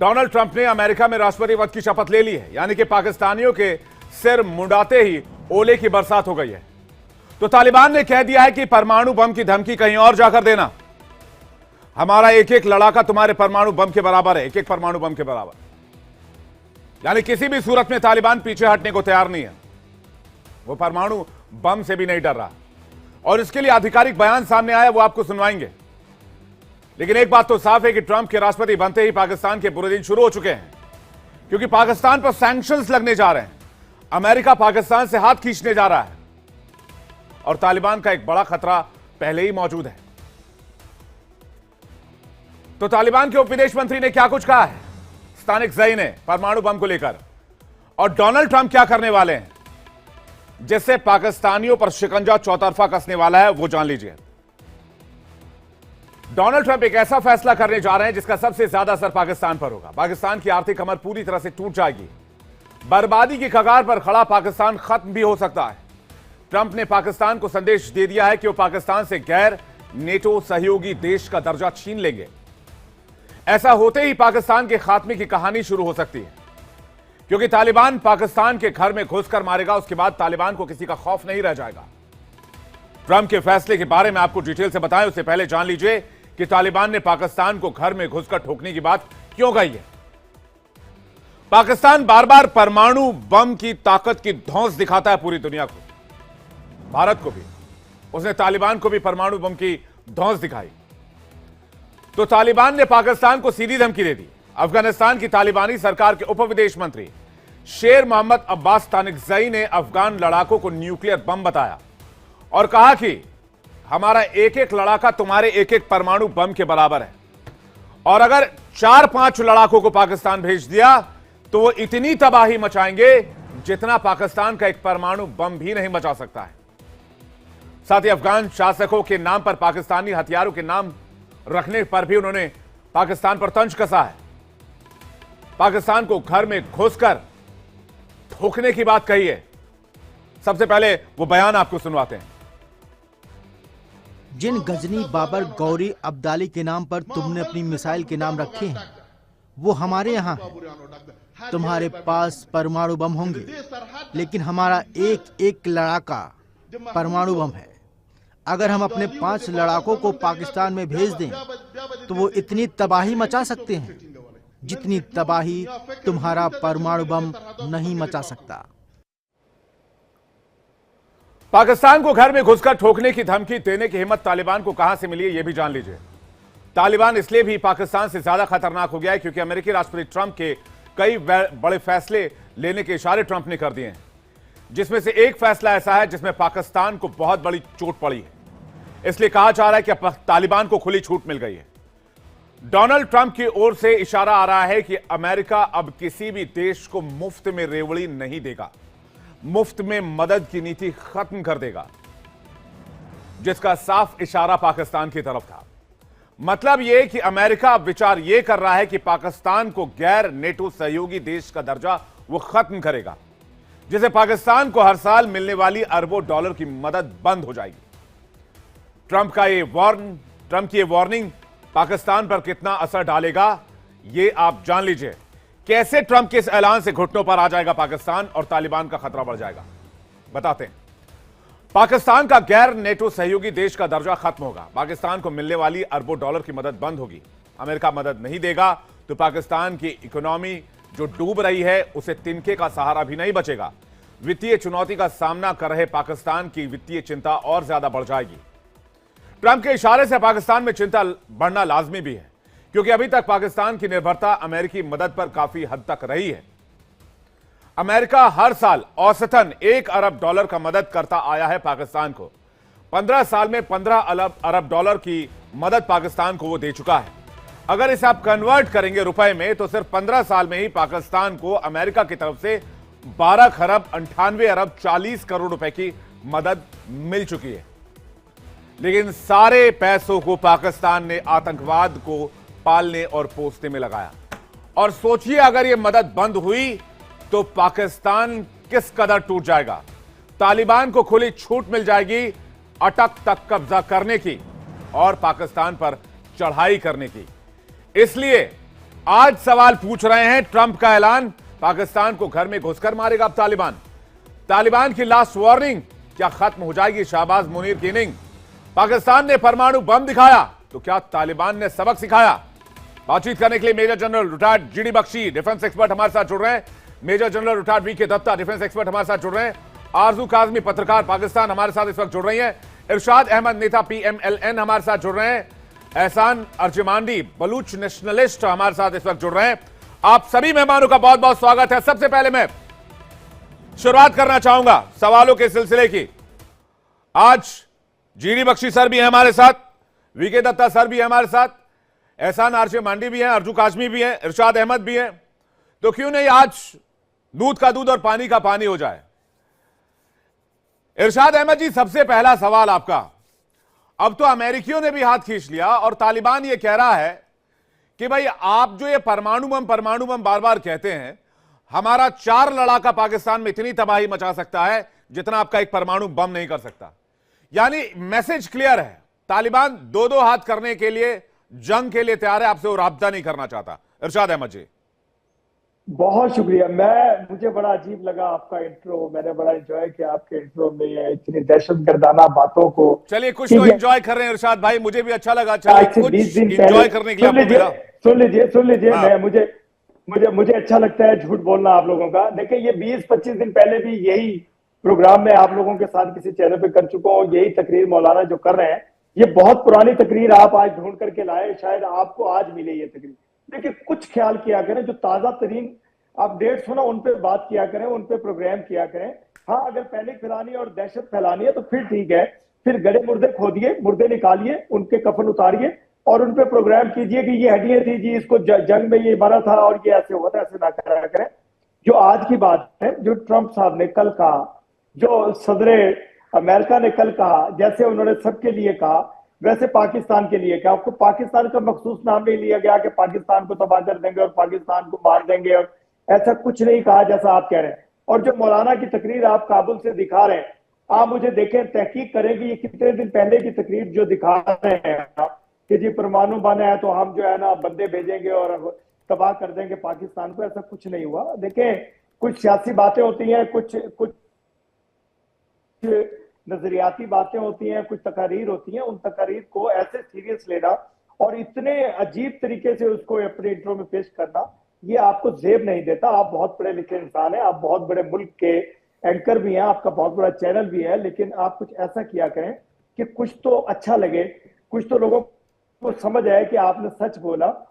Donald Trump ने America में राष्ट्रपति पद की शपथ ले ली है, यानी कि पाकिस्तानियों के सिर मुंडाते ही ओले की बरसात हो गई है। तो तालिबान ने कह दिया है कि परमाणु बम की धमकी कहीं और जाकर देना, हमारा एक एक लड़ाका तुम्हारे परमाणु बम के बराबर है, एक एक परमाणु बम के बराबर। यानी किसी भी सूरत में तालिबान पीछे हटने को तैयार नहीं है, वो परमाणु बम से भी नहीं डर रहा। और इसके लिए आधिकारिक बयान सामने आया, वो आपको सुनवाएंगे। लेकिन एक बात तो साफ है कि ट्रंप के राष्ट्रपति बनते ही पाकिस्तान के बुरे दिन शुरू हो चुके हैं, क्योंकि पाकिस्तान पर सैंक्शंस लगने जा रहे हैं। अमेरिका पाकिस्तान से हाथ खींचने जा रहा है और तालिबान का एक बड़ा खतरा पहले ही मौजूद है। तो तालिबान के उप विदेश मंत्री ने क्या कुछ कहा है स्थानिक ज़ई ने परमाणु बम को लेकर, और डोनाल्ड ट्रंप क्या करने वाले हैं जिससे पाकिस्तानियों पर शिकंजा चौतरफा कसने वाला है, वो जान लीजिए। डोनाल्ड ट्रंप एक ऐसा फैसला करने जा रहे हैं जिसका सबसे ज्यादा असर पाकिस्तान पर होगा। पाकिस्तान की आर्थिक कमर पूरी तरह से टूट जाएगी, बर्बादी की कगार पर खड़ा पाकिस्तान खत्म भी हो सकता है। ट्रंप ने पाकिस्तान को संदेश दे दिया है कि वो पाकिस्तान से गैर नेटो सहयोगी देश का दर्जा छीन लेंगे। ऐसा होते ही पाकिस्तान के खात्मे की कहानी शुरू हो सकती है, क्योंकि तालिबान पाकिस्तान के घर में घुसकर मारेगा, उसके बाद तालिबान को किसी का खौफ नहीं रह जाएगा। ट्रंप के फैसले के बारे में आपको डिटेल से बताएं, उससे पहले जान लीजिए कि तालिबान ने पाकिस्तान को घर में घुसकर ठोकने की बात क्यों कही है। पाकिस्तान बार बार परमाणु बम की ताकत की धौंस दिखाता है पूरी दुनिया को, भारत को भी। उसने तालिबान को भी परमाणु बम की धौंस दिखाई। तो तालिबान ने पाकिस्तान को सीधी धमकी दे दी। अफगानिस्तान की तालिबानी सरकार के उप विदेश मंत्री शेर मोहम्मद अब्बास तानिकज़ई ने अफगान लड़ाकों को न्यूक्लियर बम बताया और कहा कि हमारा एक एक लड़ाका तुम्हारे एक एक परमाणु बम के बराबर है, और अगर 4-5 लड़ाकों को पाकिस्तान भेज दिया तो वो इतनी तबाही मचाएंगे जितना पाकिस्तान का एक परमाणु बम भी नहीं मचा सकता है। साथ ही अफगान शासकों के नाम पर पाकिस्तानी हथियारों के नाम रखने पर भी उन्होंने पाकिस्तान पर तंज कसा है। पाकिस्तान को घर में घुसकर ठोकने की बात कही है। सबसे पहले वो बयान आपको सुनवाते हैं। जिन गजनी, बाबर, गौरी, अब्दाली के नाम पर तुमने अपनी मिसाइल के नाम रखे हैं, वो हमारे यहाँ है। तुम्हारे पास परमाणु बम होंगे, लेकिन हमारा एक एक लड़ाका परमाणु बम है। अगर हम अपने 5 लड़ाकों को पाकिस्तान में भेज दें तो वो इतनी तबाही मचा सकते हैं जितनी तबाही तुम्हारा परमाणु बम नहीं मचा सकता। पाकिस्तान को घर में घुसकर ठोकने की धमकी देने की हिम्मत तालिबान को कहां से मिली है, यह भी जान लीजिए। तालिबान इसलिए भी पाकिस्तान से ज्यादा खतरनाक हो गया है क्योंकि अमेरिकी राष्ट्रपति ट्रंप के कई बड़े फैसले लेने के इशारे ट्रंप ने कर दिए हैं, जिसमें से एक फैसला ऐसा है जिसमें पाकिस्तान को बहुत बड़ी चोट पड़ी है। इसलिए कहा जा रहा है कि अब तालिबान को खुली छूट मिल गई है। डोनाल्ड ट्रंप की ओर से इशारा आ रहा है कि अमेरिका अब किसी भी देश को मुफ्त में रेवड़ी नहीं देगा, मुफ्त में मदद की नीति खत्म कर देगा, जिसका साफ इशारा पाकिस्तान की तरफ था। मतलब यह कि अमेरिका अब विचार यह कर रहा है कि पाकिस्तान को गैर नेटो सहयोगी देश का दर्जा वो खत्म करेगा, जिसे पाकिस्तान को हर साल मिलने वाली अरबों डॉलर की मदद बंद हो जाएगी। ट्रंप की ये वार्निंग पाकिस्तान पर कितना असर डालेगा, ये आप जान लीजिए। कैसे ट्रंप के इस ऐलान से घुटनों पर आ जाएगा पाकिस्तान और तालिबान का खतरा बढ़ जाएगा, बताते हैं। पाकिस्तान का गैर नेटो सहयोगी देश का दर्जा खत्म होगा, पाकिस्तान को मिलने वाली अरबों डॉलर की मदद बंद होगी। अमेरिका मदद नहीं देगा तो पाकिस्तान की इकोनॉमी जो डूब रही है उसे तिनके का सहारा भी नहीं बचेगा। वित्तीय चुनौती का सामना कर रहे पाकिस्तान की वित्तीय चिंता और ज्यादा बढ़ जाएगी। ट्रंप के इशारे से पाकिस्तान में चिंता बढ़ना लाजमी भी है, क्योंकि अभी तक पाकिस्तान की निर्भरता अमेरिकी मदद पर काफी हद तक रही है। अमेरिका हर साल औसतन 1 अरब डॉलर का मदद करता आया है पाकिस्तान को। 15 साल में 15 अरब डॉलर की मदद पाकिस्तान को वो दे चुका है। अगर इसे आप कन्वर्ट करेंगे रुपए में तो सिर्फ 15 साल में ही पाकिस्तान को अमेरिका की तरफ से 12 खरब 98 अरब 40 करोड़ रुपए की मदद मिल चुकी है। लेकिन सारे पैसों को पाकिस्तान ने आतंकवाद को पालने और पोसने में लगाया। और सोचिए अगर यह मदद बंद हुई तो पाकिस्तान किस कदर टूट जाएगा। तालिबान को खुली छूट मिल जाएगी अटक तक कब्जा करने की और पाकिस्तान पर चढ़ाई करने की। इसलिए आज सवाल पूछ रहे हैं, ट्रंप का ऐलान, पाकिस्तान को घर में घुसकर मारेगा अब तालिबान। तालिबान की लास्ट वार्निंग, क्या खत्म हो जाएगी शहबाज मुनीर की इनिंग? पाकिस्तान ने परमाणु बम दिखाया तो क्या तालिबान ने सबक सिखाया? बातचीत करने के लिए major general retired GD Bakshi defence expert हमारे साथ जुड़ रहे हैं। Major general retired VK Dutta defence expert हमारे साथ जुड़ रहे हैं। आरजू काजमी पत्रकार पाकिस्तान हमारे साथ इस वक्त जुड़ रही हैं। इरशाद अहमद नेता पीएमएलएन हमारे साथ जुड़ रहे हैं। एहसान अर्जमांडी बलूच नेशनलिस्ट हमारे साथ इस वक्त जुड़ रहे हैं। आप सभी मेहमानों का बहुत बहुत स्वागत है। सबसे पहले मैं शुरुआत करना चाहूंगा सवालों के सिलसिले की। आज जीडी बख्शी सर भी हैं हमारे साथ, वीके दत्ता सर भी हैं हमारे साथ, एहसान अर्जमांडी भी हैं, अर्जू काजमी भी हैं, इरशाद अहमद भी हैं। तो क्यों नहीं आज दूध का दूध और पानी का पानी हो जाए। इरशाद अहमद जी, सबसे पहला सवाल आपका। अब तो अमेरिकियों ने भी हाथ खींच लिया और तालिबान ये कह रहा है कि भाई आप जो ये परमाणु बम बार बार कहते हैं, हमारा 4 लड़ाका पाकिस्तान में इतनी तबाही मचा सकता है जितना आपका एक परमाणु बम नहीं कर सकता। यानी मैसेज क्लियर है, तालिबान दो हाथ करने के लिए, जंग के लिए तैयार है, आपसे वो राब्ता नहीं करना चाहता। इरशाद अहमद जी। बहुत शुक्रिया। मुझे बड़ा अजीब लगा आपका इंट्रो, मैंने बड़ा एंजॉय किया आपके इंट्रो में इतनी दहशतगर्दाना बातों को। चलिए कुछ तो एंजॉय कर रहे हैं इरशाद भाई, मुझे भी अच्छा लगा। चलिए कुछ एंजॉय करने के लिए आपको मिला। सुन लीजिए मैं मुझे अच्छा लगता है झूठ बोलना आप लोगों का। देखिए ये 20-25 दिन पहले भी यही प्रोग्राम में आप लोगों के साथ किसी चैनल पे कर चुका हूँ। यही तकरीर मौलाना जो कर रहे हैं, ये बहुत पुरानी तकरीर आप आज ढूंढ करके लाए, शायद आपको आज मिले ये तकरीर। देखिए कुछ ख्याल किया करें, जो ताजा तरीन अपडेट्स हो ना उन पे बात किया करें, उन पे प्रोग्राम किया करें। हाँ, अगर पैनिक फैलानी और दहशत फैलानी है तो फिर ठीक है, फिर गड़े मुर्दे खोदिए, मुर्दे निकालिए, उनके कफन उतारिए और उन पे प्रोग्राम कीजिए कि ये हड्डियां थी जी, इसको जंग में ये मरा था और ये ऐसे हुआ था। ऐसे ना करा करें। जो आज की बात है, जो ट्रंप साहब ने कल कहा, जो सदरे अमेरिका ने कल कहा, जैसे उन्होंने सबके लिए कहा वैसे पाकिस्तान के लिए कहा। आपको पाकिस्तान का मखसूस नाम नहीं लिया गया कि पाकिस्तान को तबाह कर देंगे और पाकिस्तान को मार देंगे, और ऐसा कुछ नहीं कहा जैसा आप कह रहे हैं। और जो मौलाना की तकरीर आप काबुल से दिखा रहे हैं, आप मुझे देखें, तहकीक करें कि ये कितने दिन पहले की तकरीर जो दिखा रहे हैं कि जी परमाणु बम है तो हम जो है ना बंदे भेजेंगे और तबाह कर देंगे पाकिस्तान को, ऐसा कुछ नहीं हुआ। देखें, कुछ सियासी बातें होती हैं, कुछ नजरियाती बातें होती हैं, कुछ तकारीर होती हैं। उन तकारीर को ऐसे सीरियस लेना और इतने अजीब तरीके से उसको अपने इंट्रो में पेश करना, ये आपको जेब नहीं देता। आप बहुत पढ़े लिखे इंसान हैं, आप बहुत बड़े मुल्क के एंकर भी हैं, आपका बहुत बड़ा चैनल भी है, लेकिन आप कुछ ऐसा किया करें कि कुछ तो अच्छा लगे, कुछ तो लोगों को समझ आए कि आपने सच बोला।